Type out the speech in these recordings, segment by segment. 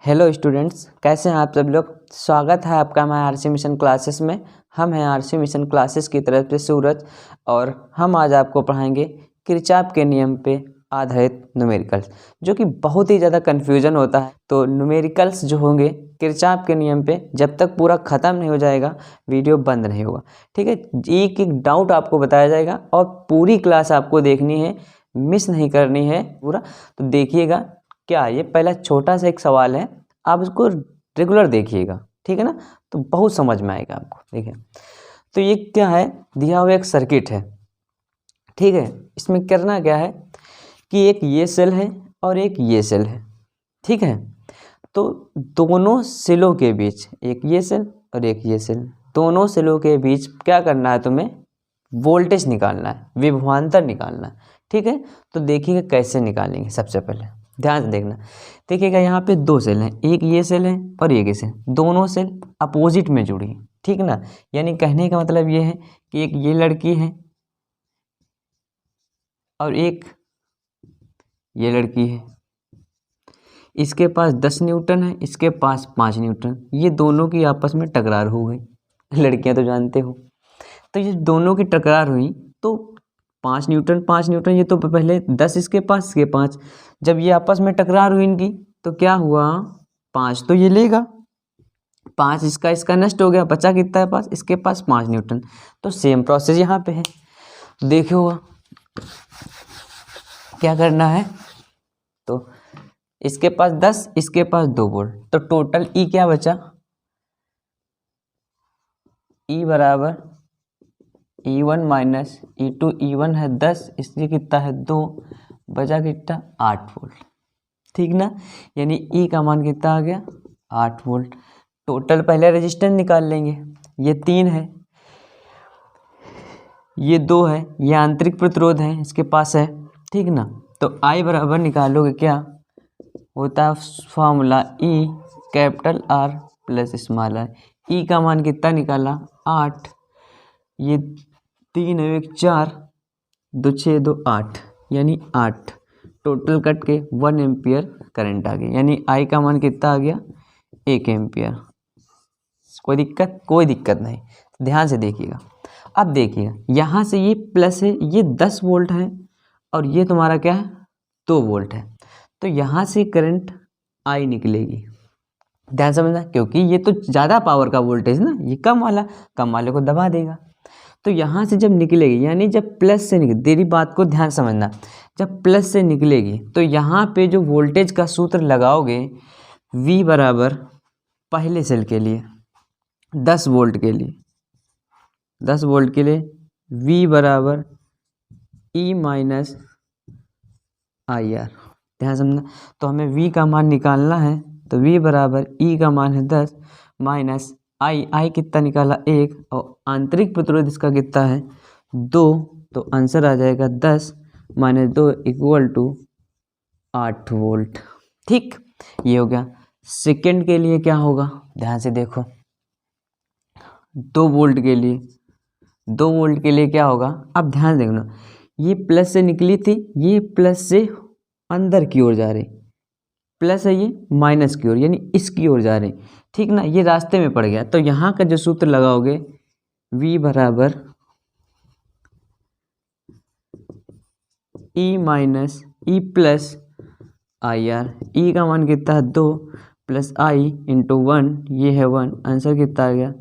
Hello students, कैसे हैं आप सब लोग। स्वागत है आपका हमारे आरसी मिशन क्लासेस में। हम हैं आरसी मिशन क्लासेस की तरफ से सूरज, और हम आज आपको पढ़ाएंगे किरचॉफ के नियम पे आधारित न्यूमेरिकल्स, जो कि बहुत ही ज़्यादा कन्फ्यूजन होता है। तो न्यूमेरिकल्स जो होंगे किरचॉफ के नियम पे, जब तक पूरा ख़त्म नहीं हो जाएगा वीडियो बंद नहीं होगा। ठीक है, एक एक डाउट आपको बताया जाएगा और पूरी क्लास आपको देखनी है, मिस नहीं करनी है पूरा। तो देखिएगा, क्या ये पहला छोटा सा एक सवाल है, आप इसको रेगुलर देखिएगा, ठीक है ना, तो बहुत समझ में आएगा आपको। देखिए, तो ये क्या है, दिया हुआ एक सर्किट है, ठीक है। इसमें करना क्या है कि एक ये सेल है और एक ये सेल है, ठीक है। तो दोनों सेलों के बीच, एक ये सेल और एक ये सेल, दोनों सेलों के बीच क्या करना है, तुम्हें वोल्टेज निकालना है, विभवांतर निकालना है, ठीक है। तो देखिएगा कैसे निकालेंगे। सबसे पहले ध्यान से देखना, देखिएगा यहाँ पे दो सेल हैं, एक ये सेल है और एक ये सेल, दोनों सेल अपोजिट में जुड़ी हैं, ठीक ना। यानी कहने का मतलब ये है कि एक ये लड़की है और एक ये लड़की है, इसके पास 10 न्यूटन है, इसके पास 5 न्यूटन, ये दोनों की आपस में टकरार हो गई। लड़कियां तो जानते हो, तो ये दोनों की टकरार हुई तो 5 न्यूटन 5 न्यूटन, ये तो पहले 10 इसके पास, इसके 5, जब ये आपस में टकरार हुई इनकी तो क्या हुआ, 5 तो ये लेगा, 5 इसका नष्ट हो गया, बचा कितना है पास, इसके पास 5 न्यूटन। तो सेम प्रोसेस यहाँ पे है। देखो क्या करना है, तो इसके पास 10, इसके पास 2 वोल्ट, तो टोटल ई क्या बचा, ई बराबर E1 माइनस E2, E1 है 10, इसलिए कितना है 2, बचा कितना 8 वोल्ट, ठीक ना। यानी E का मान कितना आ गया 8 वोल्ट। टोटल पहले रेजिस्टेंस निकाल लेंगे, ये 3 है, ये 2 है, ये आंतरिक प्रतिरोध है इसके पास है, ठीक ना। तो I बराबर निकालोगे, क्या होता है formula, E capital R plus small r। E का मान कितना निकाला 8, ये 3 है, 1 4, 2 6 2 8, यानी 8 टोटल कट के 1 एम्पियर करंट आ गया। यानी I का मान कितना आ गया 1 एम्पियर। कोई दिक्कत नहीं, ध्यान से देखिएगा। अब देखिएगा, यहाँ से ये प्लस है, ये 10 वोल्ट है और ये तुम्हारा क्या है 2 वोल्ट है, तो यहाँ से करंट I निकलेगी। ध्यान समझना, क्योंकि ये तो ज़्यादा पावर का वोल्टेज ना, ये कम वाले को दबा देगा। तो यहाँ से जब निकलेगी, यानी जब प्लस से निकले, तेरी बात को ध्यान समझना, जब प्लस से निकलेगी तो यहाँ पे जो वोल्टेज का सूत्र लगाओगे, V बराबर पहले सेल के लिए 10 वोल्ट के लिए, 10 वोल्ट के लिए V बराबर E माइनस IR। ध्यान समझना, तो हमें V का मान निकालना है, तो V बराबर E का मान है 10 माइनस I कितना निकाला 1, और आंतरिक प्रतिरोध इसका कितना है 2, तो आंसर आ जाएगा 10 माइनस 2 इक्वल टू 8 वोल्ट। ठीक, ये हो गया। सेकेंड के लिए क्या होगा, ध्यान से देखो, 2 वोल्ट के लिए क्या होगा। अब ध्यान देखना, ये प्लस से निकली थी, ये प्लस से अंदर की ओर जा रही, प्लस है ये माइनस की ओर, यानी इसकी ओर जा रही, ठीक ना। ये रास्ते में पड़ गया, तो यहाँ का जो सूत्र लगाओगे, V बराबर E minus E plus IR। E का मान कितना है 2 प्लस I इंटू 1, ये है 1, आंसर कितना आ गया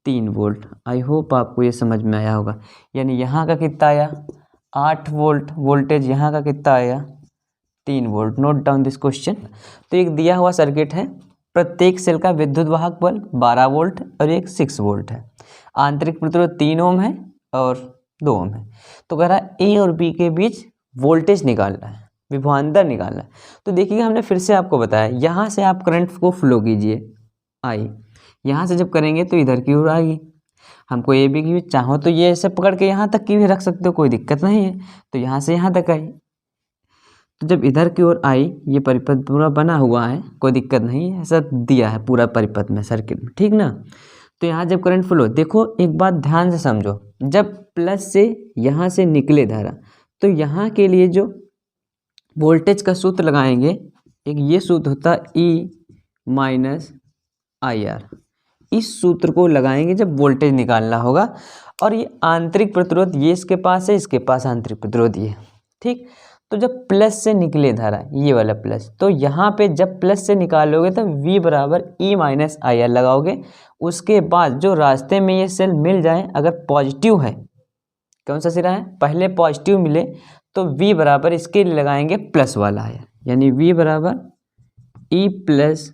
3 वोल्ट। आई होप आपको ये समझ में आया होगा। यानी यहाँ का कितना आया 8 वोल्ट वोल्टेज, यहाँ का कितना आया 3 volt. Note down this question. तो एक दिया हुआ सर्किट है, प्रत्येक सेल का विद्युत वाहक बल 12 वोल्ट और एक 6 वोल्ट है, आंतरिक प्रतिरोध 3 ओम है और 2 ओम है। तो कह रहा है ए और बी के बीच वोल्टेज निकालना है, विभवांतर निकालना है। तो देखिएगा, हमने फिर से आपको बताया, यहाँ से आप करंट को फ्लो कीजिए, आई यहाँ से जब करेंगे तो इधर की ओर आएगी। हमको ए बी की भी चाहो तो ये ऐसे पकड़ के यहाँ तक की भी रख सकते हो, कोई दिक्कत नहीं है। तो यहाँ से यहाँ तक आई, तो जब इधर की ओर आई, ये परिपथ पूरा बना हुआ है, कोई दिक्कत नहीं है, ऐसा दिया है पूरा परिपथ में सर्किट में, ठीक ना। तो यहाँ जब करंट फ्लो, देखो एक बात ध्यान से समझो, जब प्लस से यहाँ से निकले धारा, तो यहाँ के लिए जो वोल्टेज का सूत्र लगाएंगे, एक ये सूत्र होता E माइनस आई आर। इस सूत्र को लगाएंगे जब वोल्टेज निकालना होगा। और ये आंतरिक प्रतिरोध ये इसके पास है, इसके पास आंतरिक प्रतिरोध ये, ठीक। तो जब प्लस से निकले धारा, ये वाला प्लस, तो यहाँ पे जब प्लस से निकालोगे तो V बराबर E माइनस आई आर लगाओगे। उसके बाद जो रास्ते में ये सेल मिल जाए, अगर पॉजिटिव है, कौन सा सिरा है, पहले पॉजिटिव मिले तो V बराबर इसके लिए लगाएंगे प्लस वाला आई आर, यानी V बराबर E प्लस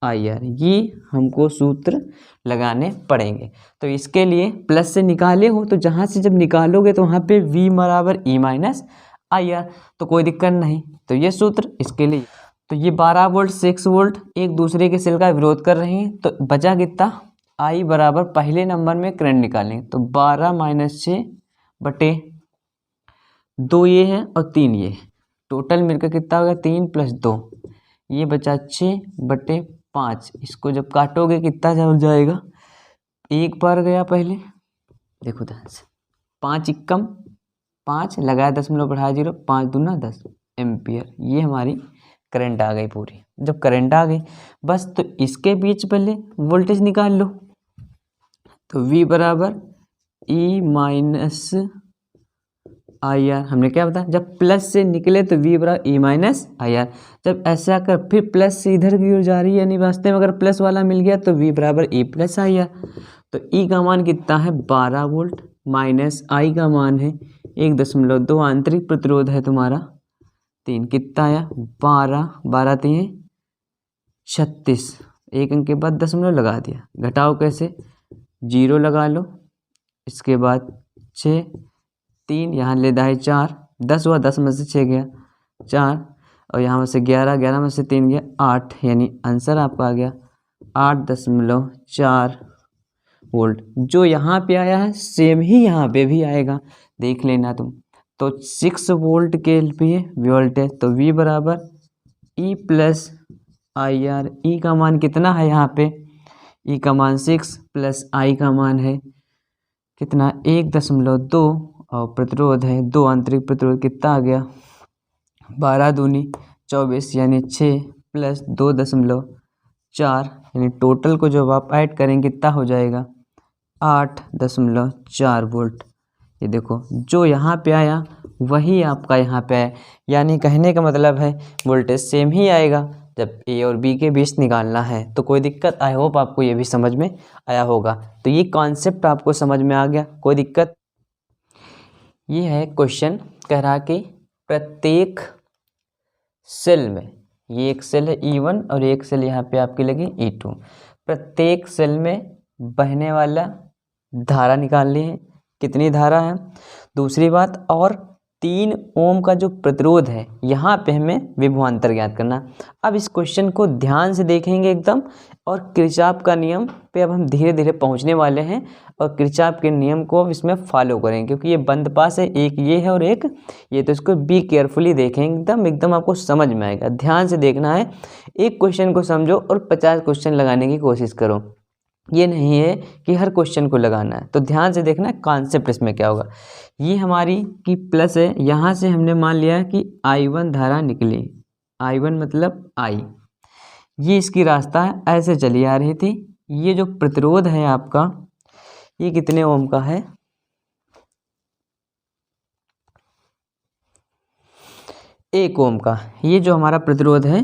आई आर। ये हमको सूत्र लगाने पड़ेंगे। तो इसके लिए प्लस से निकाले हो तो जहाँ से जब निकालोगे तो वहाँ पे V बराबर E माइनस आई आर, तो कोई दिक्कत नहीं। तो ये सूत्र इसके लिए, तो ये 12 वोल्ट 6 वोल्ट एक दूसरे के सेल का विरोध कर रहे हैं। तो बचा कितना, I बराबर पहले नंबर में करंट निकालेंगे तो 12 माइनस 6 बटे 2 ये है और 3 ये, टोटल मिलकर कितना होगा 3 प्लस 2, ये बचा 6 बटे 5। इसको जब काटोगे कितना हो जाएगा, एक बार गया पहले, देखो ध्यान से, 5 एकम 5 लगाया 0 बढ़ाया 0, 5 दूना 10 एम्पियर। ये हमारी करंट आ गई पूरी। जब करंट आ गई बस, तो इसके बीच पहले वोल्टेज निकाल लो। तो V बराबर E माइनस आई आर। हमने क्या बताया, जब प्लस से निकले तो V बराबर E माइनस आई आर। जब ऐसा कर फिर प्लस से इधर की ओर जा रही है, यानी वास्ते में अगर प्लस वाला मिल गया तो V बराबर E प्लस आई आर। तो E का मान कितना है 12 वोल्ट माइनस I का मान है 1.2, आंतरिक प्रतिरोध है तुम्हारा 3, कितना आया 12, 12 3 36, एक अंक के बाद दशमलव लगा दिया, घटाओ कैसे 0 लगा लो, इसके बाद 6 3 यहाँ ले दाए 4, 10 हुआ, 10 में से 6 गया 4, और यहाँ से 11, 11 में से 3 गया 8, यानी आंसर आपका आ गया 8.4 वोल्ट। जो यहाँ पे आया है सेम ही यहाँ पे भी आएगा, देख लेना तुम। तो 6 वोल्ट के लिए वोल्टेज, तो V बराबर E plus I R. E का मान कितना है यहाँ पे, E का मान 6 प्लस I का मान है कितना 1.2, और प्रतिरोध है 2, आंतरिक प्रतिरोध कितना आ गया 12 दूनी 24, यानी 6 प्लस 2.4, यानी टोटल को जब आप ऐड करेंगे कितना हो जाएगा 8.4 वोल्ट। ये देखो जो यहाँ पे आया वही आपका यहाँ पे आया, यानी कहने का मतलब है वोल्टेज सेम ही आएगा जब A और B के बीच निकालना है। तो कोई दिक्कत, आई होप आपको ये भी समझ में आया होगा। तो ये कॉन्सेप्ट आपको समझ में आ गया, कोई दिक्कत। ये है क्वेश्चन, कह रहा कि प्रत्येक सेल में, ये एक सेल है E1 और एक सेल यहाँ पे आपकी लगी E2, प्रत्येक सेल में बहने वाला धारा निकालनी है, कितनी धारा है। दूसरी बात, और 3 ओम का जो प्रतिरोध है यहाँ पे हमें विभवांतर ज्ञात करना। अब इस क्वेश्चन को ध्यान से देखेंगे एकदम, और किरचॉफ का नियम पे अब हम धीरे धीरे पहुँचने वाले हैं, और किरचॉफ के नियम को अब इसमें फॉलो करेंगे, क्योंकि ये बंद पास है, एक ये है और एक ये। तो इसको बी केयरफुली देखेंगे, एकदम आपको समझ में आएगा। ध्यान से देखना है, एक क्वेश्चन को समझो और 50 क्वेश्चन लगाने की कोशिश करो। ये नहीं है कि हर क्वेश्चन को लगाना है, तो ध्यान से देखना है कॉन्सेप्ट इसमें क्या होगा। ये हमारी की प्लस है, यहाँ से हमने मान लिया कि I1 धारा निकली, I1 मतलब I, ये इसकी रास्ता है, ऐसे चली आ रही थी। ये जो प्रतिरोध है आपका, ये कितने ओम का है, 1 ओम का। ये जो हमारा प्रतिरोध है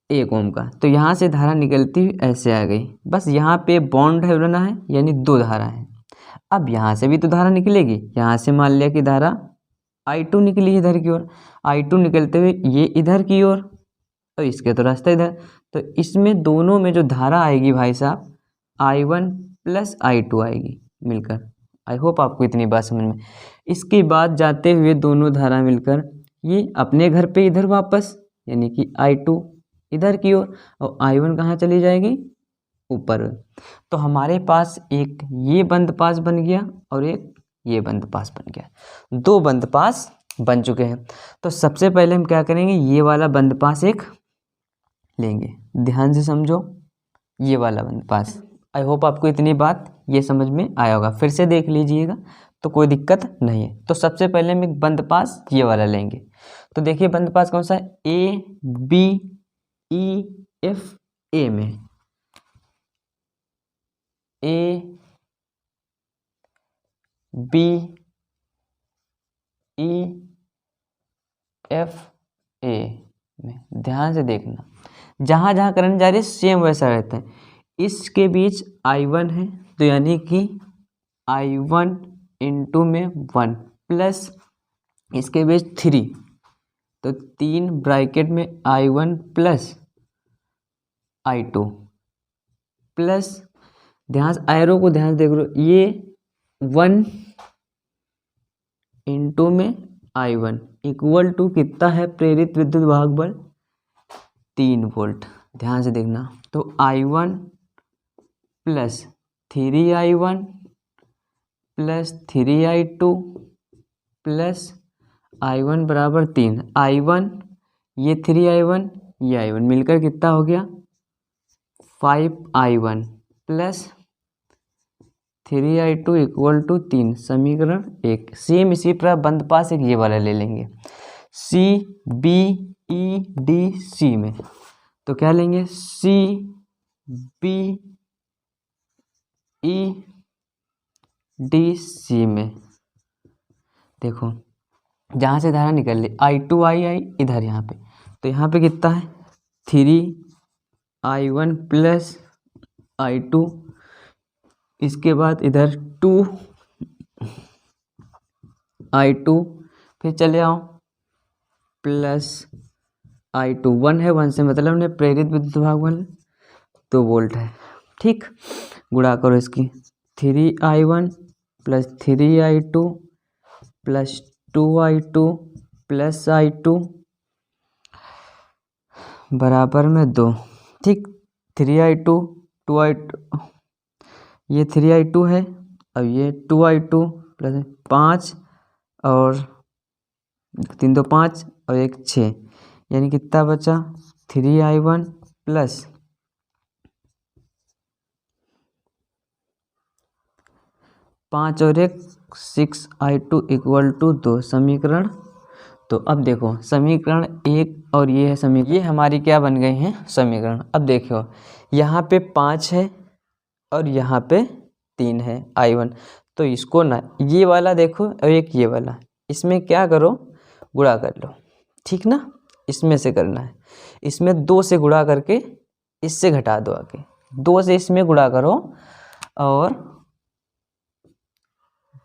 1 ओम का, तो यहाँ से धारा निकलती हुई ऐसे आ गई, बस यहाँ पे बॉन्ड है बना है, यानी 2 धारा है। अब यहाँ से भी तो धारा निकलेगी, यहाँ से मान लिया कि धारा I2 निकली इधर की ओर, I2 निकलते हुए ये इधर की ओर, और इसके तो रास्ता इधर। तो इसमें दोनों में जो धारा आएगी भाई साहब, I1 प्लस I2 आएगी मिलकर। आई होप आपको इतनी बात समझ में। इसके बाद जाते हुए दोनों धारा मिलकर ये अपने घर पे इधर वापस, यानी कि I2 इधर की ओर, और I1 कहाँ चली जाएगी, ऊपर। तो हमारे पास एक ये बंद पास बन गया और एक ये बंद पास बन गया, 2 बंद पास बन चुके हैं। तो सबसे पहले हम क्या करेंगे, ये वाला बंद पास एक लेंगे, ध्यान से समझो, ये वाला बंद पास। आई होप आपको इतनी बात ये समझ में आया होगा, फिर से देख लीजिएगा तो कोई दिक्कत नहीं है। तो सबसे पहले हम एक बंद पास ये वाला लेंगे। तो देखिए बंद पास कौन सा है, A B E F ए में, A B E F A में। ध्यान से देखना, जहाँ जहाँ करंट जा रही है सेम वैसा रहता है। इसके बीच I1 है तो यानी कि I1 इंटू में 1 प्लस इसके बीच 3, तो 3 ब्रैकेट में I1 प्लस I2 प्लस, ध्यान से एरो को ध्यान से देख लो, ये 1 इंटू में I1 इक्वल टू कितना है प्रेरित विद्युत वाहक बल 3 वोल्ट। ध्यान से देखना, तो I1 plus 3I1 plus 3I2 plus I1 बराबर 3। I1 ये 3I1 ये I1 मिलकर कितना हो गया 5I1 plus 3I2 equal to 3, समीकरण 1। सेम इसी प्रकार बंद पास एक ये वाला ले लेंगे, C B E D C में, तो क्या लेंगे C B E D C में। देखो जहाँ से धारा निकल ली I2 आई इधर यहाँ पे, तो यहाँ पे कितना है 3I1 प्लस I2, इसके बाद इधर 2I2, फिर चले आओ प्लस I2, 1 है 1 से मतलब ने प्रेरित विद्युत वाहक बल 2 वोल्ट है। ठीक, गुणा करो इसकी 3I1 plus 3I2 plus 2I2 plus I2 बराबर में 2। ठीक, 3I2 2I2, ये 3I2 है और ये 2I2 प्लस 5 और 3 2 5 और 1 6, यानी कितना बचा 3I1 प्लस 5 और 1 6I2 इक्वल टू 2, समीकरण। तो अब देखो समीकरण 1 और ये है समीकरण, ये हमारी क्या बन गए हैं समीकरण। अब देखो यहाँ पे 5 है और यहाँ पे 3 है I1, तो इसको ना ये वाला देखो और एक ये वाला, इसमें क्या करो गुणा कर लो। ठीक ना, इसमें से करना है, इसमें 2 से गुणा करके इससे घटा दो आगे, 2 से इसमें गुणा करो और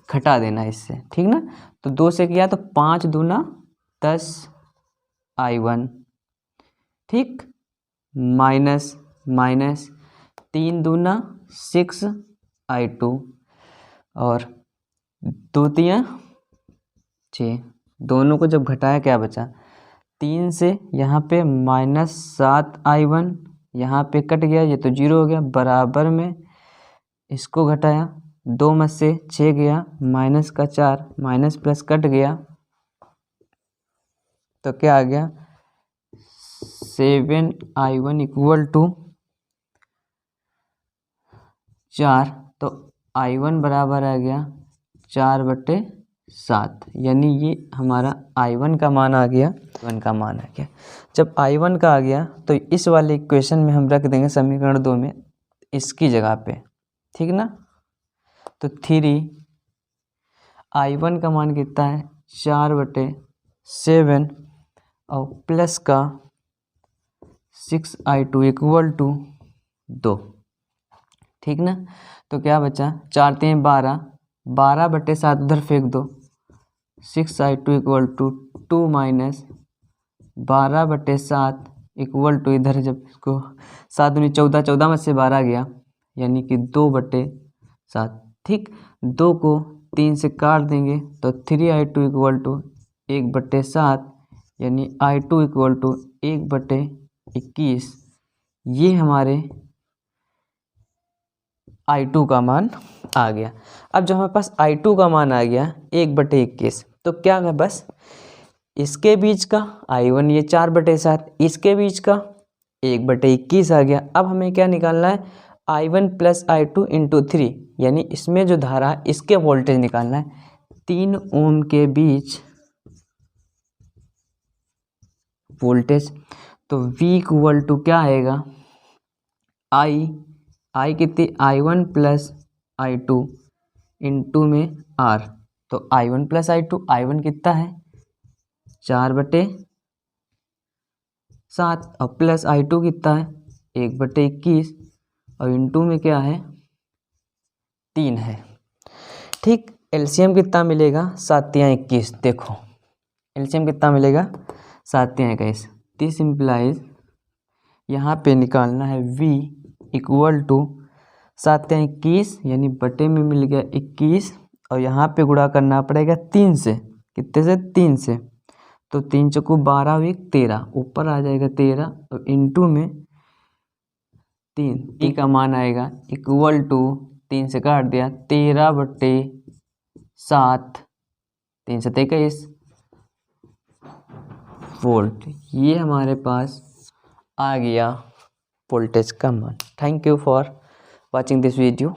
घटा देना इससे। ठीक ना, तो 2 से किया तो 5 दूना 10 I1, ठीक, माइनस माइनस 3 दूना 6 I2 और 2 तियां 6, दोनों को जब घटाया क्या बचा 3 से, यहाँ पे माइनस 7 I1, यहाँ पे कट गया ये तो 0 हो गया, बराबर में इसको घटाया 2 में से 6 गया, माइनस का 4, माइनस प्लस कट गया तो क्या आ गया 7 I1 इक्वल टू 4, तो I1 बराबर आ गया 4/7, यानी ये हमारा I1 का मान आ गया, I1 का मान आ गया। जब I1 का आ गया तो इस वाले इक्वेशन में हम रख देंगे समीकरण 2 में इसकी जगह पे। ठीक ना, तो 3 I1 का मान कितना है 4/7 और प्लस का 6I2 इक्वल टू 2। ठीक ना, तो क्या बचा 4 3 12, 12/7 उधर फेंक दो, 6I2 equal to 2 minus 12/7 equal to, इधर जब इसको 7 दूनी 14, 14 में से 12 गया यानी कि 2/7। ठीक, 2 को 3 से काट देंगे तो 3I2 इक्वल टू 1/7, यानी I2 इक्वल टू 1/21। ये हमारे I2 का मान आ गया। अब जब हमारे पास I2 का मान आ गया 1/21, तो क्या है बस इसके बीच का I1 ये 4/7, इसके बीच का 1/21 आ गया। अब हमें क्या निकालना है I1 प्लस I2 इंटू 3, यानी इसमें जो धारा है इसके वोल्टेज निकालना है। 3 ओम के बीच वोल्टेज, तो V इक्वल टू क्या आएगा आई कितनी I1 प्लस I2 इंटू में R, तो I1 प्लस I2, I1 कितना है 4/7 और प्लस I2 कितना है 1/21 और इंटू में क्या है 3 है। ठीक, एलसीएम कितना मिलेगा 7 या 21, देखो एलसीएम कितना मिलेगा 7 या 21। दिस इम्प्लाइज यहाँ पे निकालना है v इक्वल टू 7 या 21 यानी बटे में मिल गया 21 और यहाँ पे गुणा करना पड़ेगा 3 से, कितने से 3 से, तो 3 चौको 12 और 1 13, ऊपर आ जाएगा 13 और इंटू में 3, ई का मान आएगा इक्वल टू 3 से काट दिया 13/7, 3 से 23 वोल्ट। ये हमारे पास आ गया वोल्टेज का मान। Thank you for watching this video.